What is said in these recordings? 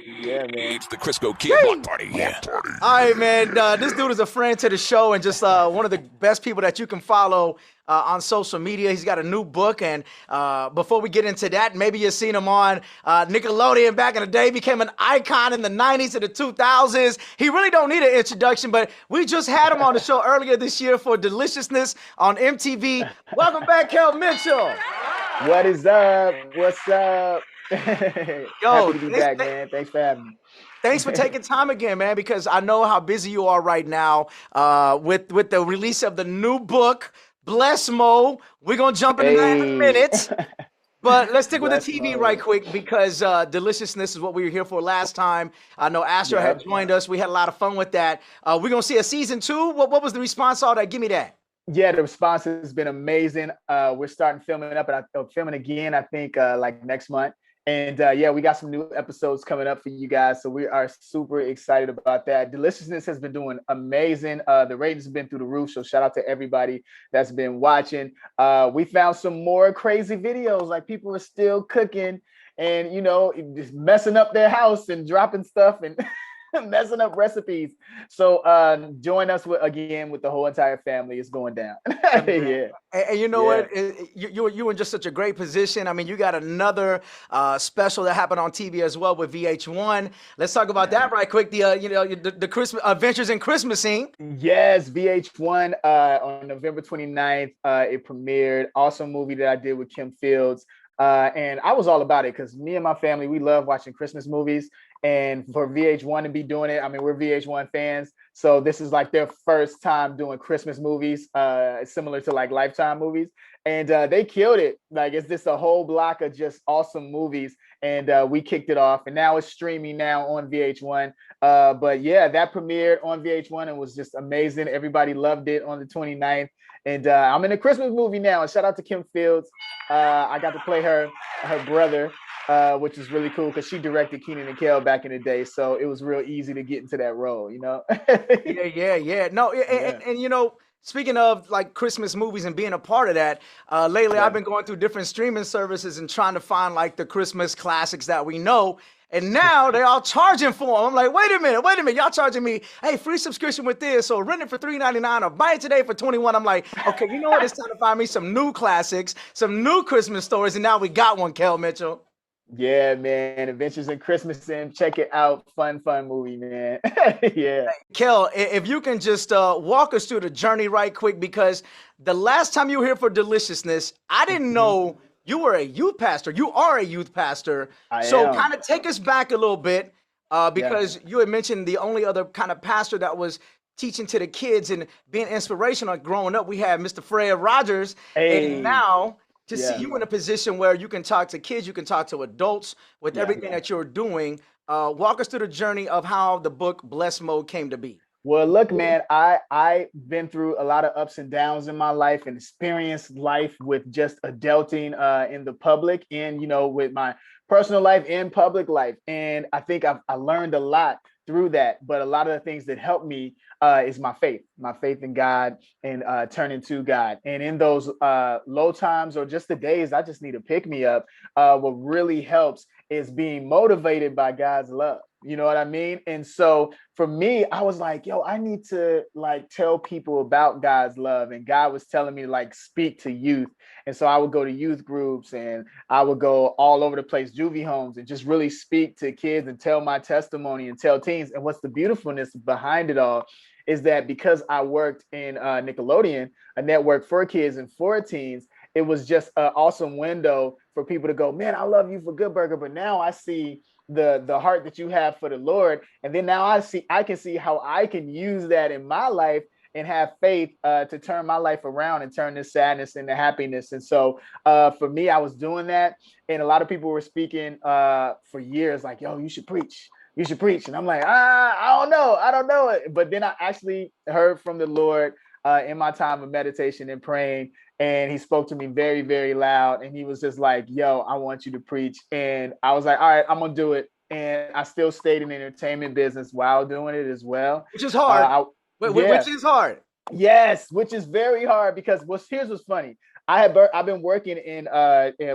Yeah, man. It's the Crisco Kid Block Party. Yeah. All right, man. This dude is a friend to the show and just one of the best people that you can follow on social media. He's got a new book. And before we get into that, maybe you've seen him on Nickelodeon back in the day, became an icon in the 90s and the 2000s. He really don't need an introduction, but we just had him on the show earlier this year for Deliciousness on MTV. Welcome back, Kel Mitchell. What is up? What's up? Yo, Happy to be back, man. Thanks for having me. Thanks for taking time again, man, because I know how busy you are right now with the release of the new book, Blessed Mode. We're going to jump into that in a minute. But let's stick with the TV right quick because Deliciousness is what we were here for last time. I know Astro had joined us. We had a lot of fun with that. We're going to see a season 2. What was the response to all that? Give me that. Yeah, the response has been amazing. We're starting filming up and filming again, I think, like next month. And yeah, we got some new episodes coming up for you guys. So we are super excited about that. Deliciousness has been doing amazing. The ratings have been through the roof. So shout out to everybody that's been watching. We found some more crazy videos, like people are still cooking and, you know, just messing up their house and dropping stuff and messing up recipes. So join us again with the whole entire family. It's going down. Yeah. And you know what? You're in just such a great position. I mean, you got another special that happened on TV as well with VH1. Let's talk about that right quick. The Christmas Adventures in Christmasing. Yes, VH1 on November 29th. It premiered. Awesome movie that I did with Kim Fields. And I was all about it because me and my family, we love watching Christmas movies. And for VH1 to be doing it, I mean, we're VH1 fans. So this is like their first time doing Christmas movies, similar to like Lifetime movies. And they killed it. Like, it's just a whole block of just awesome movies. And we kicked it off. And now it's streaming now on VH1. But yeah, that premiered on VH1 and was just amazing. Everybody loved it on the 29th. And I'm in a Christmas movie now. And shout out to Kim Fields. I got to play her brother. Which is really cool because she directed Kenan Kel back in the day, so it was real easy to get into that role, you know. Yeah. No, and you know, speaking of like Christmas movies and being a part of that, lately I've been going through different streaming services and trying to find like the Christmas classics that we know. And now they're all charging for them. I'm like, wait a minute, y'all charging me, hey, free subscription with this, or rent it for $3.99, or buy it today for $21. I'm like, okay, you know what? It's time to find me some new classics, some new Christmas stories, and now we got one, Kel Mitchell. Yeah, man. Adventures in Christmas, and check it out. Fun movie, man. Yeah. Kel, if you can just walk us through the journey right quick, because the last time you were here for Deliciousness, I didn't know you were a youth pastor. You are a youth pastor. So kind of take us back a little bit because you had mentioned the only other kind of pastor that was teaching to the kids and being inspirational growing up. We had Mr. Fred Rogers. And now to see you in a position where you can talk to kids, you can talk to adults with everything that you're doing. Walk us through the journey of how the book Blessed Mode came to be. Well, look, man, I've been through a lot of ups and downs in my life and experienced life with just adulting in the public and, you know, with my personal life and public life. And I think I learned a lot through that. But a lot of the things that helped me is my faith in God and turning to God. And in those low times or just the days I just need to pick me up, what really helps is being motivated by God's love. You know what I mean? And so for me, I was like, yo, I need to like tell people about God's love. And God was telling me to like speak to youth. And so I would go to youth groups and I would go all over the place, juvie homes, and just really speak to kids and tell my testimony and tell teens. And what's the beautifulness behind it all is that because I worked in Nickelodeon, a network for kids and for teens, it was just an awesome window for people to go, man, I love you for Good Burger, but now I see the heart that you have for the Lord. And then now I can see how I can use that in my life and have faith to turn my life around and turn this sadness into happiness. And so for me, I was doing that. And a lot of people were speaking for years like, yo, you should preach. And I'm like, I don't know it. But then I actually heard from the Lord in my time of meditation and praying. And he spoke to me very, very loud. And he was just like, yo, I want you to preach. And I was like, all right, I'm going to do it. And I still stayed in the entertainment business while doing it as well. Which is hard. Which is hard. Yes, which is very hard because here's what's funny. I've been working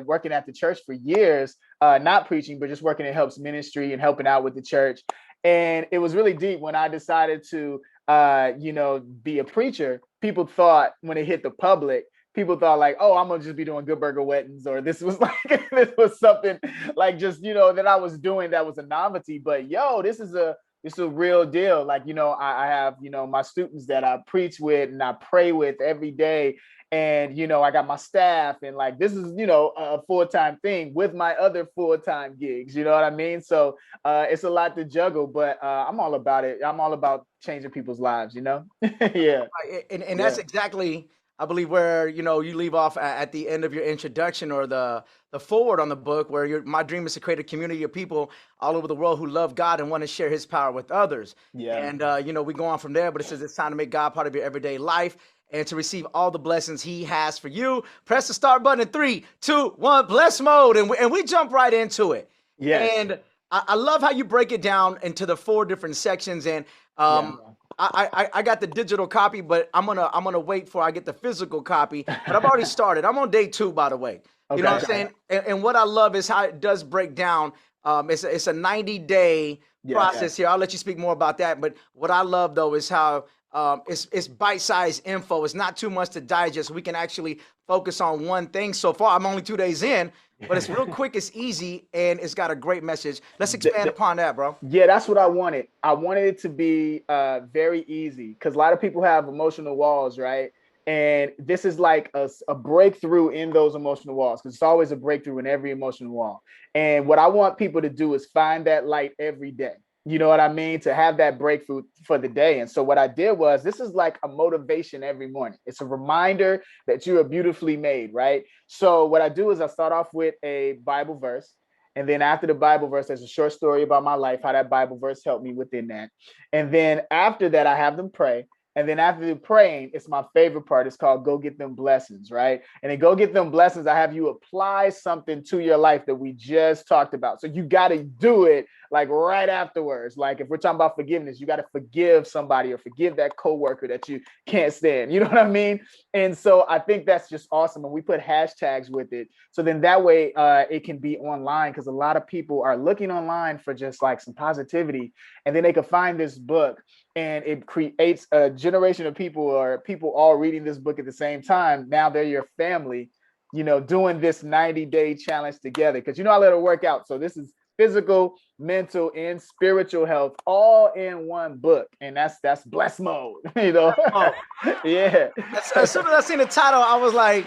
working at the church for years, not preaching, but just working in helps ministry and helping out with the church. And it was really deep when I decided to be a preacher. People thought when it hit the public, people thought like, oh, I'm gonna just be doing Good Burger weddings, or this was like this was something like just that I was doing that was a novelty. But this is a real deal. Like, I have, my students that I preach with and I pray with every day. And, I got my staff, and like, this is, a full-time thing with my other full-time gigs. You know what I mean? So it's a lot to juggle, but I'm all about it. I'm all about changing people's lives, Yeah. And that's exactly, I believe, where you leave off at the end of your introduction, or the forward on the book, where my dream is to create a community of people all over the world who love God and want to share His power with others. Yeah. And we go on from there, but it says it's time to make God part of your everyday life and to receive all the blessings He has for you. Press the start button in 3, 2, 1, blessed mode, and we jump right into it. Yes. And I love how you break it down into the 4 different sections. And I got the digital copy, but I'm gonna wait for I get the physical copy. But I've already started. I'm on day 2, by the way. Okay. You know what I'm saying? And what I love is how it does break down. It's a 90-day process here. I'll let you speak more about that. But what I love though is how it's bite-sized info. It's not too much to digest. We can actually focus on one thing. So far, I'm only 2 days in, but it's real quick, it's easy, and it's got a great message. Let's expand upon that, bro. Yeah, that's what I wanted. I wanted it to be very easy, because a lot of people have emotional walls, right? And this is like a breakthrough in those emotional walls, because it's always a breakthrough in every emotional wall. And what I want people to do is find that light every day. You know what I mean? To have that breakthrough for the day. And so what I did was, this is like a motivation every morning. It's a reminder that you are beautifully made, right? So what I do is I start off with a Bible verse. And then after the Bible verse, there's a short story about my life, how that Bible verse helped me within that. And then after that, I have them pray. And then after the praying, it's my favorite part. It's called Go Get Them Blessings, right? And then Go Get Them Blessings, I have you apply something to your life that we just talked about. So you got to do it like right afterwards. Like if we're talking about forgiveness, you got to forgive somebody or forgive that coworker that you can't stand. You know what I mean? And so I think that's just awesome. And we put hashtags with it. So then that way it can be online, because a lot of people are looking online for just like some positivity. And then they can find this book, and it creates a generation of people, or people all reading this book at the same time. Now they're your family, doing this 90-day challenge together. Because I let it work out. So this is physical, mental, and spiritual health all in one book. And that's Blessed Mode, Yeah. As soon as I seen the title, I was like,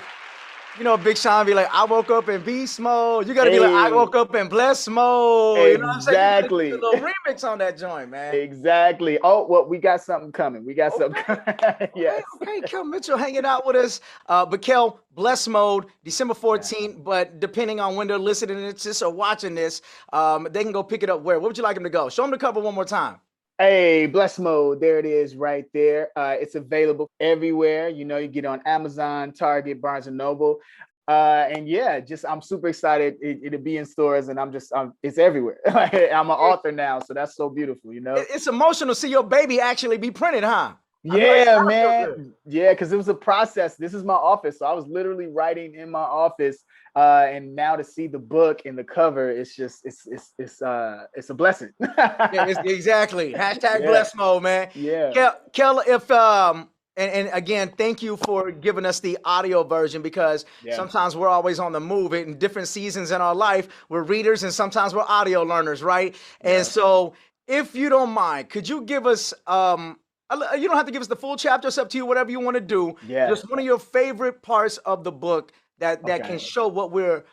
Big Sean be like, I woke up in beast mode. You got to be like, I woke up in blessed mode. Exactly. You know what I'm saying? You do a little remix on that joint, man. Exactly. Oh, well, we got something coming. Something coming. Yes. Okay, Kel Mitchell hanging out with us. But Kel, Blessed Mode, December 14th. But depending on when they're listening to this or watching this, they can go pick it up where? Where would you like them to go? Show them the cover one more time. Hey, Blessed Mode, there it is right there. It's available everywhere. You get on Amazon, Target, Barnes & Noble. And yeah, I'm super excited. It'll be in stores, and it's everywhere. I'm an author now, so that's so beautiful, It's emotional to see your baby actually be printed, huh? Yeah, man. Yeah, because it was a process. This is my office. So I was literally writing in my office. And now to see the book and the cover, it's a blessing. Exactly. Hashtag Blessed Mode, man. Yeah. Kel, if and again, thank you for giving us the audio version, because sometimes we're always on the move in different seasons in our life. We're readers and sometimes we're audio learners, right? And so if you don't mind, could you give us you don't have to give us the full chapter. It's up to you, whatever you want to do. Yeah. Just one of your favorite parts of the book that can show what we're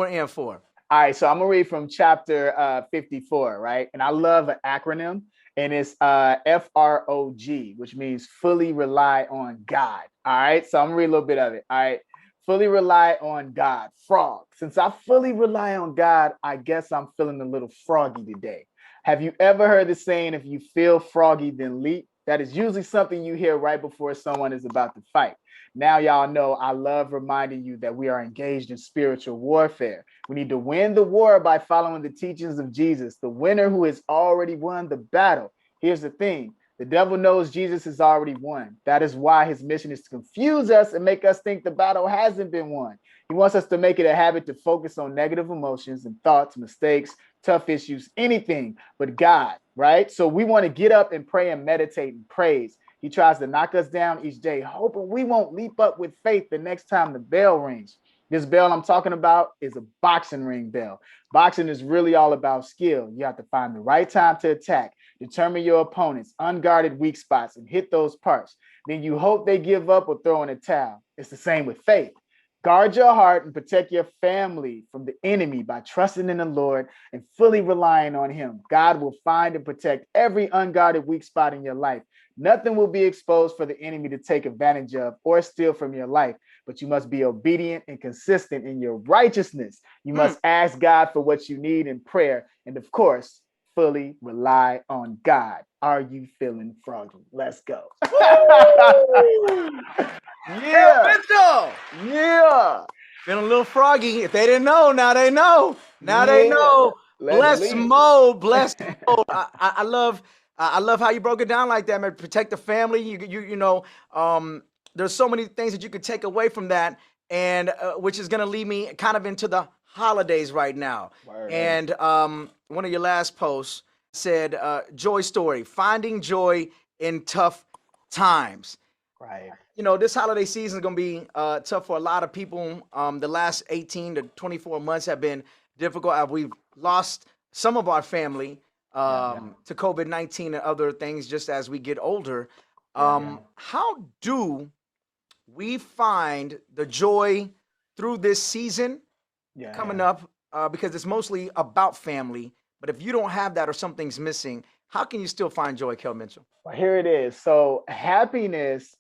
in for. All right, so I'm gonna read from chapter 54, right? And I love an acronym, and it's FROG, which means fully rely on God. All right, so I'm gonna read a little bit of it. All right, fully rely on God. Frog. Since I fully rely on God, I guess I'm feeling a little froggy today. Have you ever heard the saying, if you feel froggy, then leap? That is usually something you hear right before someone is about to fight. Now, y'all know I love reminding you that we are engaged in spiritual warfare. We need to win the war by following the teachings of Jesus, the winner who has already won the battle. Here's the thing. The devil knows Jesus has already won. That is why his mission is to confuse us and make us think the battle hasn't been won. He wants us to make it a habit to focus on negative emotions and thoughts, mistakes, tough issues, anything but God, right? So we want to get up and pray and meditate and praise. He tries to knock us down each day, hoping we won't leap up with faith the next time the bell rings. This bell I'm talking about is a boxing ring bell. Boxing is really all about skill. You have to find the right time to attack, determine your opponent's unguarded weak spots, and hit those parts. Then you hope they give up or throw in a towel. It's the same with faith. Guard your heart and protect your family from the enemy by trusting in the Lord and fully relying on him. God will find and protect every unguarded weak spot in your life. Nothing will be exposed for the enemy to take advantage of or steal from your life, but you must be obedient and consistent in your righteousness. You must ask God for what you need in prayer. And of course, fully rely on God. Are you feeling froggy? Let's go. Yeah. Mitchell. Yeah. Feeling a little froggy. If they didn't know, now they know. Now they know. Blessed mode. Blessed mode. I love how you broke it down like that, man. Protect the family. You know, there's so many things that you could take away from that, and which is gonna lead me kind of into the holidays right now. Word. And one of your last posts said, joy story, finding joy in tough times. Right. You know, this holiday season is going to be tough for a lot of people. The last 18 to 24 months have been difficult. We've lost some of our family to COVID-19 and other things just as we get older. How do we find the joy through this season coming up? Because it's mostly about family. But if you don't have that or something's missing, how can you still find joy, Kel Mitchell? Well, here it is. So happiness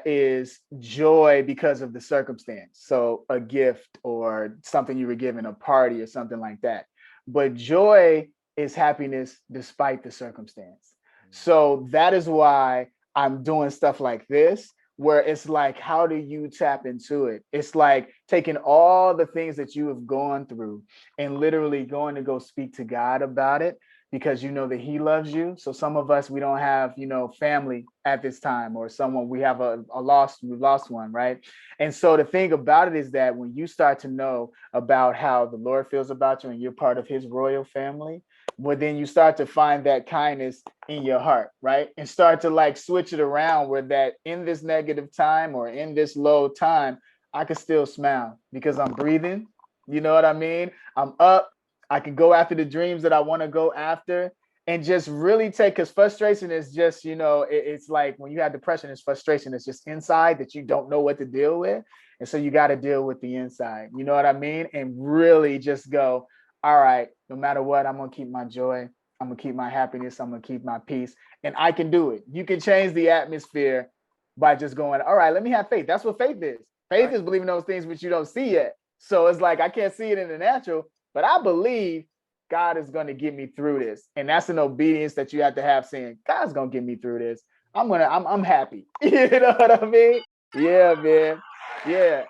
is joy because of the circumstance. So a gift or something you were given, a party or something like that. But joy is happiness despite the circumstance. So that is why I'm doing stuff like this, where it's like, how do you tap into it? It's like taking all the things that you have gone through and literally going to go speak to God about it, because you know that he loves you. So some of us, we don't have, you know, family at this time, or someone we have we've lost one, right? And so the thing about it is that when you start to know about how the Lord feels about you and you're part of his royal family, well, then you start to find that kindness in your heart, right? And start to like switch it around where that in this negative time or in this low time, I can still smile because I'm breathing. You know what I mean? I'm up. I can go after the dreams that I want to go after, and just really take, because frustration is just, you know, it's like when you have depression, it's frustration. It's just inside that you don't know what to deal with. And so you got to deal with the inside, you know what I mean? And really just go, all right, no matter what, I'm going to keep my joy. I'm going to keep my happiness. I'm going to keep my peace. And I can do it. You can change the atmosphere by just going, all right, let me have faith. That's what faith is. Faith is believing those things which you don't see yet. So it's like, I can't see it in the natural, but I believe God is going to get me through this. And that's an obedience that you have to have, saying, God's going to get me through this. I'm happy. You know what I mean? Yeah, man. Yeah.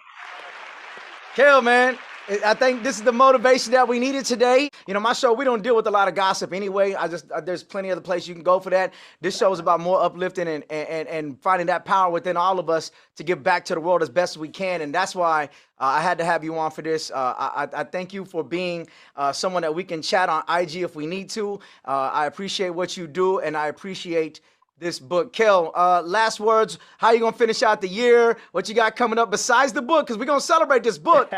Kel, man, I think this is the motivation that we needed today. You know, my show, we don't deal with a lot of gossip anyway. There's plenty of other places you can go for that. This show is about more uplifting and finding that power within all of us to give back to the world as best as we can. And that's why I had to have you on for this. I thank you for being someone that we can chat on IG if we need to. I appreciate what you do, and I appreciate this book. Kel, last words, how you gonna finish out the year? What you got coming up besides the book? Because we're gonna celebrate this book.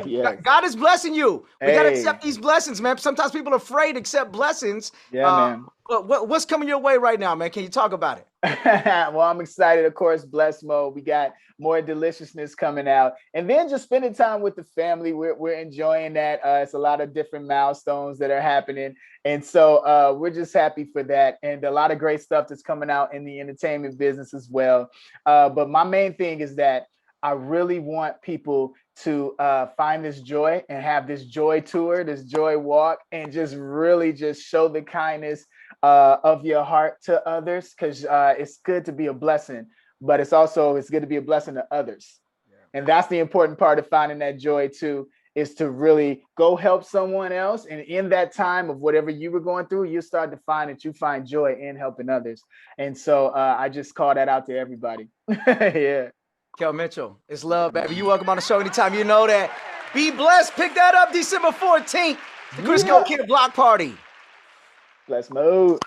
Yes. God is blessing you. We gotta accept these blessings, man. Sometimes people are afraid to accept blessings. Yeah, man. But what's coming your way right now, man? Can you talk about it? Well, I'm excited. Of course, Blessed Mode. We got more deliciousness coming out, and then just spending time with the family. We're enjoying that. It's a lot of different milestones that are happening, and so we're just happy for that. And a lot of great stuff that's coming out in the entertainment business as well. But my main thing is that I really want people to find this joy and have this joy tour, this joy walk, and just really just show the kindness of your heart to others, because it's good to be a blessing, but it's good to be a blessing to others. Yeah. And that's the important part of finding that joy too. is to really go help someone else. And in that time of whatever you were going through, you start to find that you find joy in helping others. And so I just call that out to everybody. Yeah. Kel Mitchell, it's love, baby. You welcome on the show anytime. You know that. Be blessed. Pick that up December 14th. The Crisco Kid Block Party. Blessed Mode.